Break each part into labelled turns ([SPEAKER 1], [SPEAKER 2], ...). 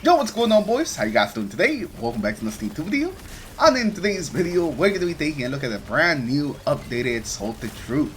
[SPEAKER 1] Yo, what's going on, boys? How you guys doing today? Welcome back to the Steam 2 video. And in today's video, we're going to be taking a look at a brand new updated Exalted Truth.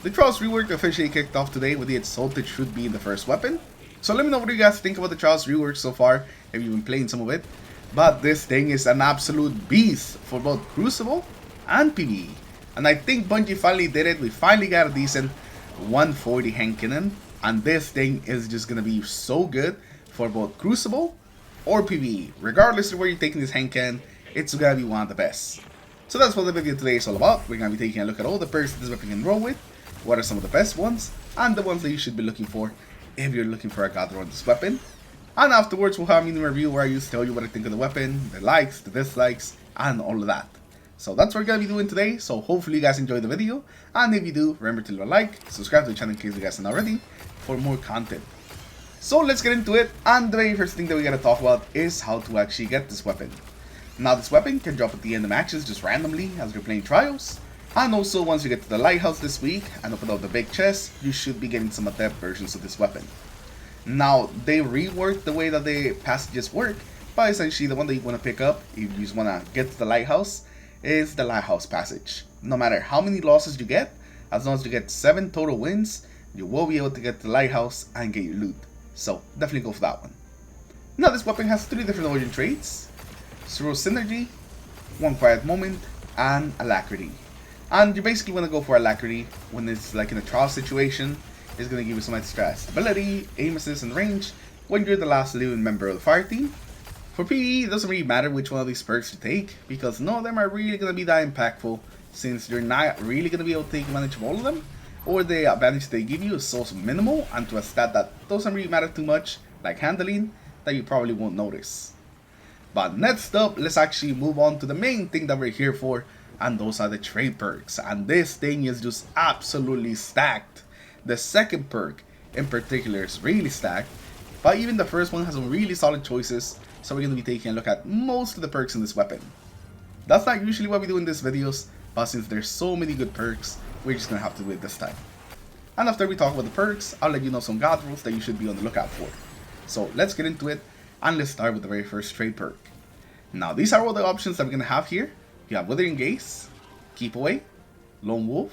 [SPEAKER 1] The Trials rework officially kicked off today with the Exalted Truth being the first weapon. So let me know what you guys think about the Trials rework so far, if you've been playing some of it. But this thing is an absolute beast for both Crucible and PVE. And I think Bungie finally did it. We finally got a decent 140 hand cannon. And this thing is just going to be so good for both Crucible or PVE. Regardless of where you're taking this hand cannon, it's going to be one of the best. So that's what the video today is all about. We're going to be taking a look at all the perks that this weapon can roll with, what are some of the best ones, and the ones that you should be looking for if you're looking for a god roll on this weapon. And afterwards, we'll have a mini review where I used to tell you what I think of the weapon, the likes, the dislikes, and all of that. So that's what we're going to be doing today, so hopefully you guys enjoyed the video. And if you do, remember to leave a like, subscribe to the channel in case you guys aren't already, for more content. So let's get into it, and the very first thing that we gotta talk about is how to actually get this weapon. Now this weapon can drop at the end of matches just randomly as you're playing Trials, and also once you get to the lighthouse this week and open up the big chest, you should be getting some adept versions of this weapon. Now they reworked the way that the passages work, but essentially the one that you want to pick up if you just want to get to the lighthouse is the lighthouse passage. No matter how many losses you get, as long as you get 7 total wins, you will be able to get to the lighthouse and get your loot. So definitely go for that one. Now this weapon has 3 different origin traits: Zero Synergy, One Quiet Moment, and Alacrity. And you basically want to go for Alacrity when it's like in a trial situation. It's going to give you some extra stability, aim assist, and range when you're the last living member of the fire team. For PvE, it doesn't really matter which one of these perks you take, because none of them are really going to be that impactful, since you're not really going to be able to take advantage of all of them, or the advantage they give you is so minimal and to a stat that doesn't really matter too much, like handling, that you probably won't notice. But next up, let's actually move on to the main thing that we're here for, and those are the trade perks. And this thing is just absolutely stacked. The second perk in particular is really stacked, but even the first one has some really solid choices, so we're going to be taking a look at most of the perks in this weapon. That's not usually what we do in these videos, but since there's so many good perks, we're just going to have to do it this time. And after we talk about the perks, I'll let you know some god rolls that you should be on the lookout for. So let's get into it, and let's start with the very first trade perk. Now these are all the options that we're going to have here. You have Withering Gaze, Keep Away, Lone Wolf,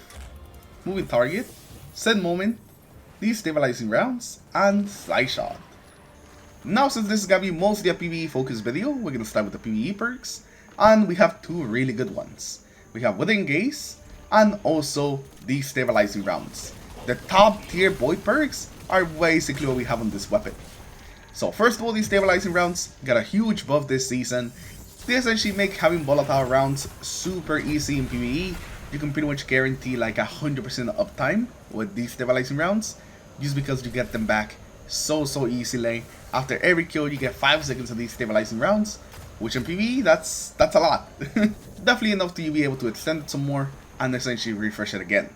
[SPEAKER 1] Moving Target, Send Moment, Destabilizing Rounds, and Slide Shot. Now since this is going to be mostly a PvE focused video, we're going to start with the PvE perks, and we have 2 really good ones. We have Withering Gaze, and also Destabilizing Rounds. The top tier void perks are basically what we have on this weapon. So first of all, Destabilizing Rounds got a huge buff this season. They essentially make having volatile rounds super easy in PvE. You can pretty much guarantee like 100% uptime with Destabilizing Rounds, just because you get them back so easily. After every kill you get 5 seconds of Destabilizing Rounds, which in PvE that's a lot. Definitely enough to be able to extend it some more and essentially refresh it again.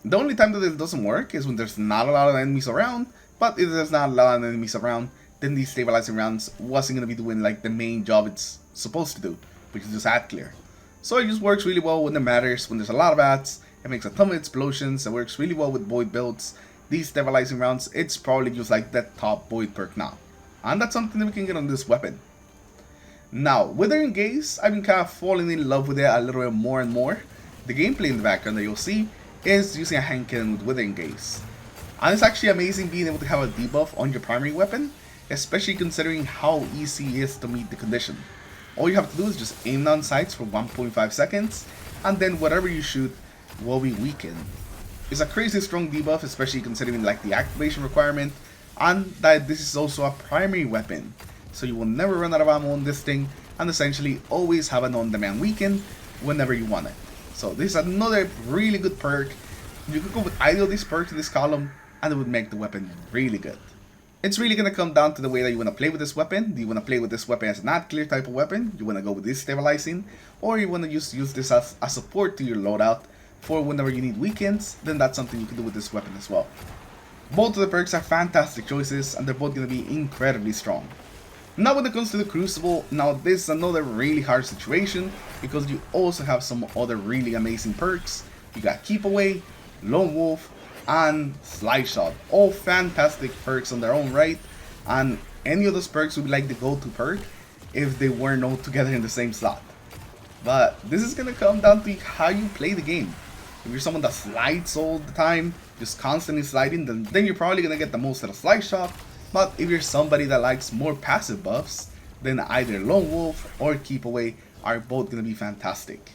[SPEAKER 1] The only time that it doesn't work is when there's not a lot of enemies around, but if there's not a lot of enemies around, then these Destabilizing Rounds wasn't going to be doing like the main job it's supposed to do, which is just ad clear. So it just works really well when it matters, when there's a lot of ads. It makes a ton of explosions, it works really well with void builds. These Destabilizing Rounds, it's probably just like that top void perk now. And that's something that we can get on this weapon. Now, Withering Gaze, I've been kind of falling in love with it a little bit more and more. The gameplay in the background that you'll see is using a hand cannon with Withering Gaze. And it's actually amazing being able to have a debuff on your primary weapon, especially considering how easy it is to meet the condition. All you have to do is just aim down sights for 1.5 seconds, and then whatever you shoot will be weakened. It's a crazy strong debuff, especially considering like the activation requirement, and that this is also a primary weapon. So you will never run out of ammo on this thing, and essentially always have an on-demand weaken whenever you want it. So this is another really good perk. You could go with either of these perks in this column, and it would make the weapon really good. It's really going to come down to the way that you want to play with this weapon. Do you want to play with this weapon as an ad clear type of weapon? You want to go with this stabilizing? Or you want to use this as a support to your loadout for whenever you need weekends? Then that's something you can do with this weapon as well. Both of the perks are fantastic choices, and they're both going to be incredibly strong. Now when it comes to the Crucible, now this is another really hard situation, because you also have some other really amazing perks. You got Keep Away, Lone Wolf, and Slide Shot. All fantastic perks on their own right, and any of those perks would be like the go-to perk if they weren't all together in the same slot. But this is gonna come down to how you play the game. If you're someone that slides all the time, just constantly sliding, then you're probably gonna get the most out of slide shot. But if you're somebody that likes more passive buffs, then either Lone Wolf or Keep Away are both gonna be fantastic.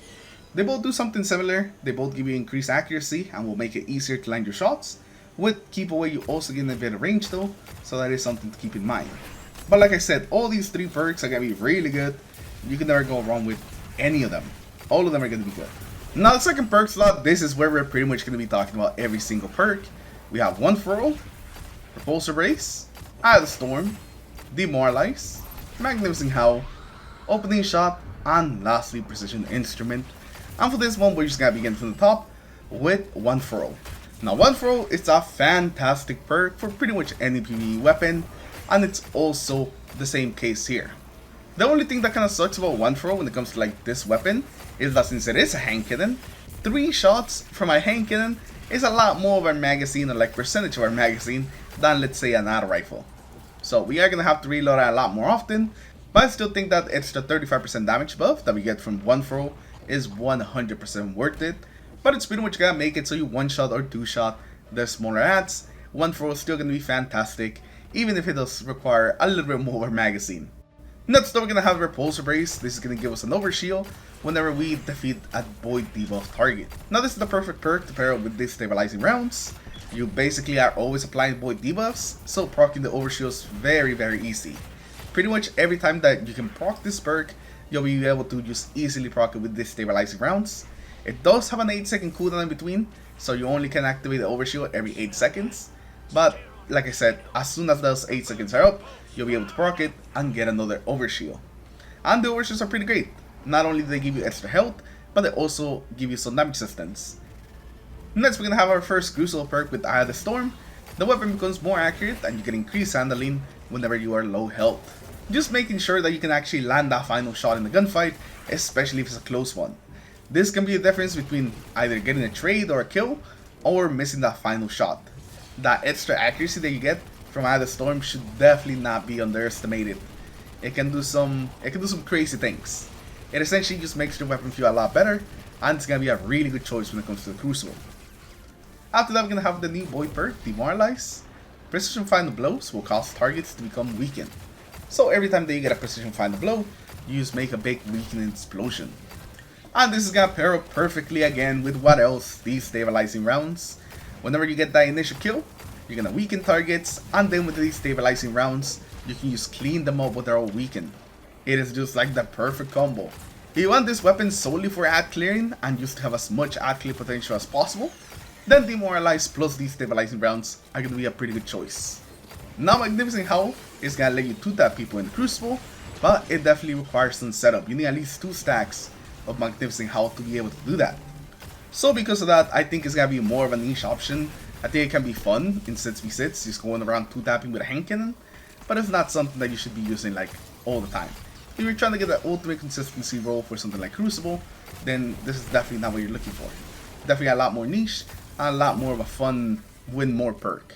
[SPEAKER 1] They both do something similar. They both give you increased accuracy and will make it easier to land your shots. With Keep Away, you also get a better range though, so that is something to keep in mind. But like I said, all these three perks are gonna be really good. You can never go wrong with any of them. All of them are gonna be good. Now the second perk slot, this is where we're pretty much gonna be talking about every single perk. We have One For All, Repulsor Brace, Eye of the Storm, Demoralize, Magnificent Howl, Opening Shot, and lastly Precision Instrument. And for this one, we're just gonna begin from the top with One For All. Now One For All is a fantastic perk for pretty much any PvE weapon, and it's also the same case here. The only thing that kind of sucks about One For All when it comes to like this weapon is that since it is a hand cannon, 3 shots from a hand cannon is a lot more of our magazine, or like percentage of our magazine, than let's say an auto rifle. So we are gonna have to reload it a lot more often, but I still think that extra 35% damage buff that we get from One For All is 100% worth it. But it's pretty much gonna make it so you 1-shot or 2-shot the smaller ads. One For All is still gonna be fantastic, even if it does require a little bit more of our magazine. Next though, we're gonna have Repulsor Brace. This is gonna give us an overshield whenever we defeat a void debuff target. Now this is the perfect perk to pair up with destabilizing rounds. You basically are always applying void debuffs, so proccing the overshield is very easy. Pretty much every time that you can proc this perk, you'll be able to just easily proc it with destabilizing rounds. It does have an 8-second cooldown in between, so you only can activate the overshield every 8 seconds. But like I said, as soon as those 8 seconds are up, you'll be able to proc it and get another overshield. And the overshields are pretty great. Not only do they give you extra health, but they also give you some damage resistance. Next, we're gonna have our first Crucible perk with Eye of the Storm. The weapon becomes more accurate and you can increase handling whenever you are low health. Just making sure that you can actually land that final shot in the gunfight, especially if it's a close one. This can be the difference between either getting a trade or a kill, or missing that final shot. That extra accuracy that you get from Eye of the Storm should definitely not be underestimated. It can do some crazy things. It essentially just makes your weapon feel a lot better, and it's gonna be a really good choice when it comes to the Crucible. After that, we're gonna have the new void perk, Demoralize. Precision final blows will cause targets to become weakened. So every time that you get a precision final blow, you just make a big weakening explosion. And this is gonna pair up perfectly again with what else? These stabilizing rounds. Whenever you get that initial kill, you're gonna weaken targets, and then with these stabilizing rounds, you can just clean them up when they're all weakened. It is just like the perfect combo. If you want this weapon solely for ad clearing and just to have as much ad clear potential as possible, then Demoralize plus these stabilizing rounds are gonna be a pretty good choice. Now Magnificent Howl is gonna let you 2-tap people in the Crucible, but it definitely requires some setup. You need at least 2 stacks of Magnificent Howl to be able to do that. So because of that, I think it's gonna be more of a niche option. I think it can be fun in 6v6, just going around 2-tapping with a hand cannon, but it's not something that you should be using like all the time. If you're trying to get the ultimate consistency role for something like Crucible, then this is definitely not what you're looking for. Definitely a lot more niche, and a lot more of a fun win more perk.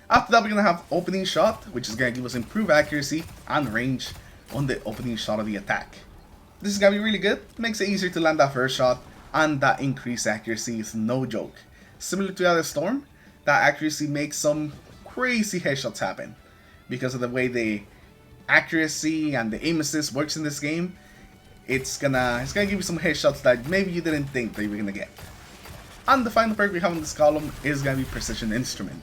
[SPEAKER 1] After that, we're gonna have Opening Shot, which is gonna give us improved accuracy and range on the opening shot of the attack. This is gonna be really good, makes it easier to land that first shot, and that increased accuracy is no joke. Similar to the other Storm, that accuracy makes some crazy headshots happen. Because of the way the accuracy and the aim assist works in this game, it's gonna give you some headshots that maybe you didn't think that you were gonna get. And the final perk we have in this column is gonna be Precision Instrument.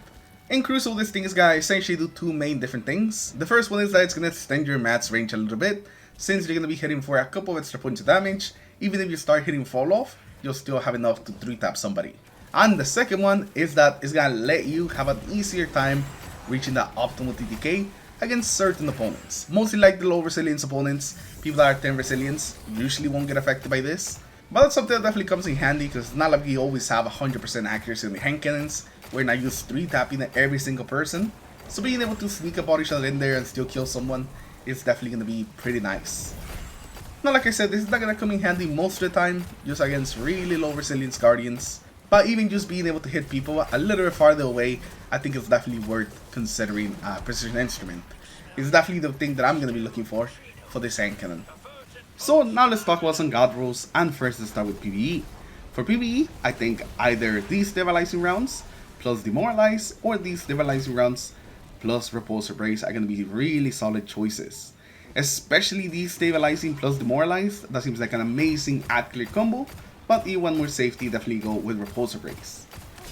[SPEAKER 1] In Crucible, this thing is gonna essentially do 2 main different things. The first one is that it's gonna extend your mat's range a little bit, since you're gonna be hitting for a couple of extra points of damage. Even if you start hitting fall off, you'll still have enough to 3-tap somebody. And the second one is that it's gonna let you have an easier time reaching that optimal TTK against certain opponents. Mostly like the low resilience opponents. People that are 10 resilience usually won't get affected by this. But that's something that definitely comes in handy, because it's not like you always have 100% accuracy on the hand cannons, where now you're 3-tapping at every single person. So being able to sneak a body shot in there and still kill someone is definitely going to be pretty nice. Now like I said, this is not going to come in handy most of the time, just against really low resilience guardians. But even just being able to hit people a little bit farther away, I think it's definitely worth considering Precision Instrument. is definitely the thing that I'm going to be looking for this hand cannon. So now let's talk about some god rolls, and first let's start with PvE. For PvE, I think either these stabilizing rounds plus demoralize or these stabilizing rounds plus repulsor brace are going to be really solid choices. Especially these stabilizing plus demoralize, that seems like an amazing add clear combo, but if you want more safety, definitely go with repulsor brace.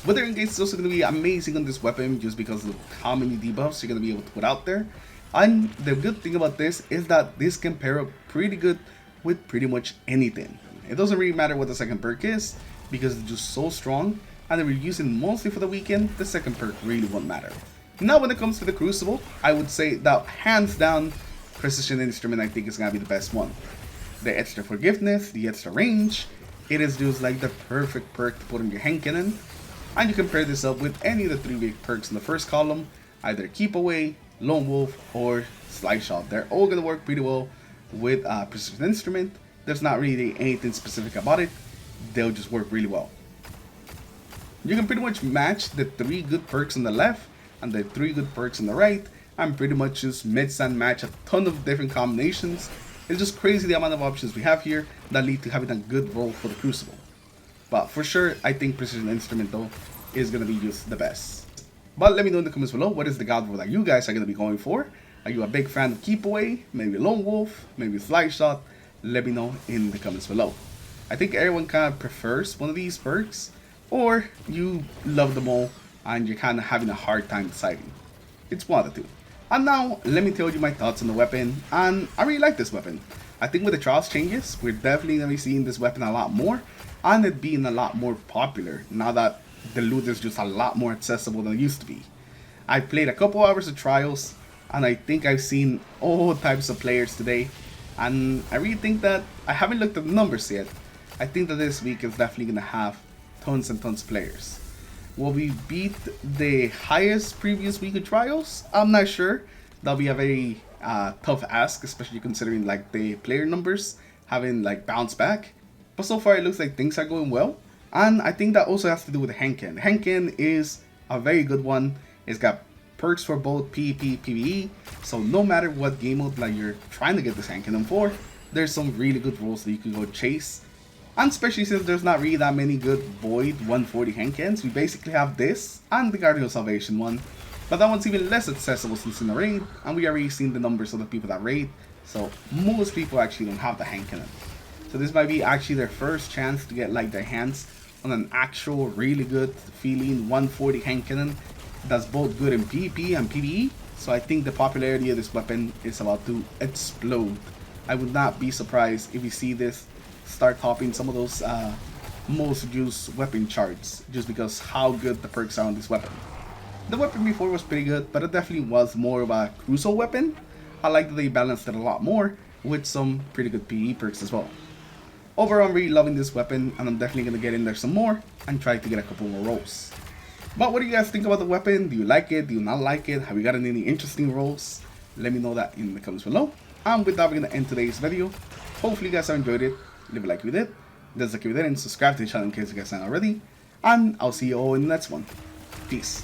[SPEAKER 1] Wither Engage is also going to be amazing on this weapon just because of how many debuffs you're going to be able to put out there. And the good thing about this is that this can pair up pretty good with pretty much anything. It doesn't really matter what the second perk is because it's just so strong, and if you're using mostly for the weekend, the second perk really won't matter. Now when it comes to the Crucible, I would say that hands down, Precision Instrument I think is going to be the best one. The extra forgiveness, the extra range, it is just like the perfect perk to put on your hand cannon. And you can pair this up with any of the 3 big perks in the first column, either Keep Away, Lone Wolf, or Slide Shot. They're all going to work pretty well with Precision Instrument. There's not really anything specific about it. They'll just work really well. You can pretty much match the 3 good perks on the left and the 3 good perks on the right, and pretty much just mix and match a ton of different combinations. It's just crazy the amount of options we have here that lead to having a good roll for the Crucible. But for sure, I think Precision Instrument though is going to be just the best. But let me know in the comments below, what is the god roll that you guys are going to be going for? Are you a big fan of Keep Away, maybe Lone Wolf, maybe Slide Shot? Let me know in the comments below. I think everyone kind of prefers one of these perks, or you love them all and you're kind of having a hard time deciding. It's one of the two. And now, let me tell you my thoughts on the weapon, and I really like this weapon. I think with the trials changes, we're definitely going to be seeing this weapon a lot more, and it being a lot more popular now that the loot is just a lot more accessible than it used to be. I played a couple hours of trials, and I think I've seen all types of players today, and I really think that, I haven't looked at the numbers yet, I think that this week is definitely going to have tons and tons of players. Will we beat the highest previous week of trials? I'm not sure. That'll be a very tough ask, especially considering like the player numbers having like bounced back. But so far it looks like things are going well. And I think that also has to do with the hand cannon. Hand cannon is a very good one. It's got perks for both PvP, PvE. So no matter what game mode like you're trying to get this hand cannon for, there's some really good rolls that you can go chase. And especially since there's not really that many good Void 140 hand cannons, we basically have this and the Guardian of Salvation one. But that one's even less accessible since in the raid, and we already seen the numbers of the people that raid, so most people actually don't have the hand cannon. So this might be actually their first chance to get like their hands on an actual really good feeling 140 hand cannon that's both good in PvP and PvE. So I think the popularity of this weapon is about to explode. I would not be surprised if we see this start topping some of those most used weapon charts just because how good the perks are on this weapon. The weapon before was pretty good, but it definitely was more of a crucial weapon. I like that they balanced it a lot more with some pretty good PvE perks as well. Overall, I'm really loving this weapon, and I'm definitely going to get in there some more and try to get a couple more rolls. But what do you guys think about the weapon? Do you like it? Do you not like it? Have you gotten any interesting rolls? Let me know that in the comments below. And with that, we're going to end today's video. Hopefully you guys have enjoyed it. Leave a like if you did, dislike if you didn't, subscribe to the channel in case you guys aren't already, and I'll see you all in the next one. Peace.